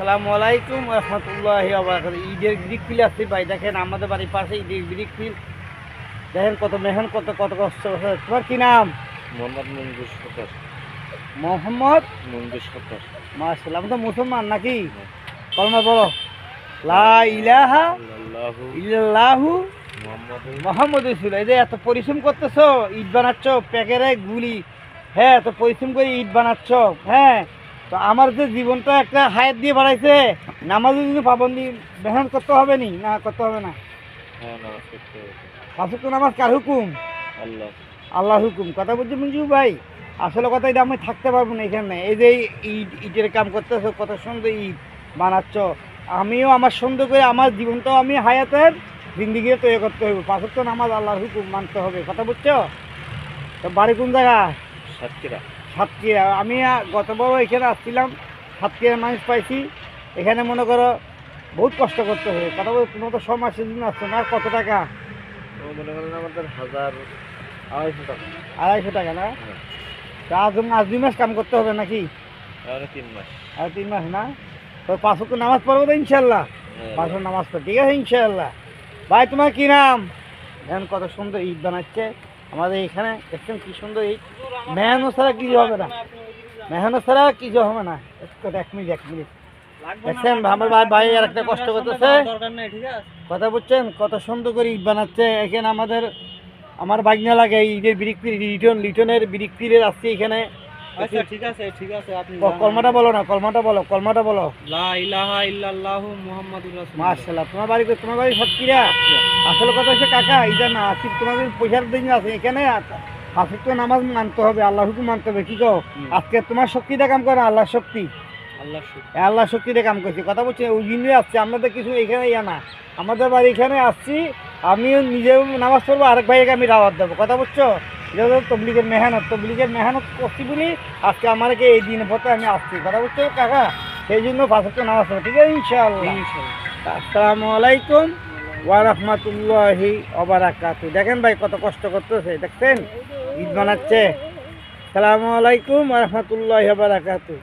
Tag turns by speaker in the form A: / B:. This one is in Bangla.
A: আসসালামু আলাইকুম রহমতুল্লাহি ওয়া বারাকাতুহু। ঈদের বিরিকপিল আসছে ভাই, দেখেন আমাদের বাড়ির পাশে ঈদের বিরিকপিল। দেখেন কত মেহনত, কত কত কষ্ট। তোমার কি নাম?
B: মোহাম্মদ মঞ্জুর সরকার।
A: মোহাম্মদ
B: মঞ্জুর সরকার।
A: মাশাআল্লাহ। আমি তো মুসলমান নাকি? কলমা বলো, লা ইলাহা
B: আল্লাহু
A: ইল্লাল্লাহু
B: মুহাম্মাদুর
A: মুহাম্মাদুর রাসূলুল্লাহ। এই যে এত পরিশ্রম করতেছো, ঈদ বানাচ্ছ প্যাকেরে গুলি, হ্যাঁ এত পরিশ্রম করে ঈদ বানাচ্ছ, হ্যাঁ তো আমার যে জীবনটা একটা হায়াত দিয়ে বাড়াইছে, নামাজের জন্য পাবন্দি মেহনত করতে হবে নি না, করতে হবে না?
B: হ্যাঁ নামাজ পড়তে হবে।
A: পাঁচ ওয়াক্ত নামাজ কার হুকুম?
B: আল্লাহ।
A: আল্লাহর হুকুম। কথা বলছি মঞ্জু ভাই, আসলে কথা এটা আমি থাকতে পারবো না এখানে। এই যে ঈদের কাম করতেছো, কত সুন্দর ঈদ বানাচ্ছ, আমিও আমার সুন্দর করে আমার জীবনটাও আমি হায়াতের জিন্দিগিতে তৈরি করতে হবে। পাঁচ ওয়াক্ত নামাজ আল্লাহর হুকুম মানতে হবে। কথা বুঝছো? তো বাড়ি কোন জায়গায়?
B: সাতক্ষীরা।
A: সাতক্ষীরা। আমি গতবারও এখানে আসছিলাম, সাতক্ষীরার মানুষ পাইছি। এখানে মনে করো বহুত কষ্ট করতে হবে। কথা বল, তোমার তো সব মাসের জন্য আসছো না? কত টাকা?
B: ও মনে করেন আমাদের 2,500 টাকা।
A: 250 টাকা না?
B: হ্যাঁ।
A: তা আজ 2 মাস কাম করতে হবে নাকি?
B: তাহলে 3 মাস।
A: আর 3 মাস না? তো পাঁচ ওয়াক্ত নামাজ পড়বো তো ইনশাল্লাহ?
B: হ্যাঁ।
A: পাঁচ ওয়াক্ত নামাজ পড়, ঠিক আছে ইনশাল্লাহ। ভাই তোমার কি নাম? দেখেন কত সুন্দর ঈদ বানাচ্ছে আমাদের এখানে। দেখছেন কি সুন্দর ঈদ। মেহনত ছাড়া কিছু হবে না, মেহনত ছাড়া কিছু হবে না। এক মিনিট, এক মিনিট। দেখছেন আমার ভাই আর একটা কষ্ট করতেছে, কথা বুঝছেন কত সুন্দর করে ঈদ বানাচ্ছে এখানে। আমার বাগনা লাগে ঈদের বিরিকপিল, লিটনের বিরিকপিলের আসছে এখানে।
B: আচ্ছা ঠিক আছে ঠিক আছে, আপনি
A: কলমাটা বলো না, কলমাটা বলো, কলমাটা বলো।
B: লা ইলাহা ইল্লাল্লাহু মুহাম্মাদুর রাসূলুল্লাহ।
A: মাশাআল্লাহ। তোমার বাড়ি সাতক্ষীরা? আসলে কথা হচ্ছে কাকা, এটা না আসিফ তোমাদের পয়সার দিন আছে এখানে। আসিফ তো নামাজ মানতে হবে, আল্লাহ হুকুম মানতে হবে। কি কো আজকে তোমার শক্তিটা কাম করে আল্লাহ শক্তি, আল্লাহ শক্তিতে কাম করছি। কথা বলছি ওই জন্যই আসছে, আমাদের কিছু এখানে ইয়া না। আমাদের বাড়ি এখানে আসছি, আমিও নিজেও নামাজ পড়বো, আরেক ভাইকে আমি দাওয়াত দেবো। কথা বুঝছো? এটা হলো তবলিগের মেহনত করছি বলি আজকে আমাকে এই দিনের পথে আমি আসছি। কথা বুঝছো কাকা? সেই জন্য পাঁচ ওয়াক্ত নামাজ পড়বো, ঠিক আছে ইনশাআল্লাহ। আসসালামু আলাইকুম ওয়া রাহমাতুল্লাহি ওয়া বারাকাতুহু। দেখেন ভাই কত কষ্ট করতেছে, দেখছেন ঈদ বানাচ্ছে। আসসালামু আলাইকুম ওয়া রাহমাতুল্লাহি ওয়া বারাকাতুহু।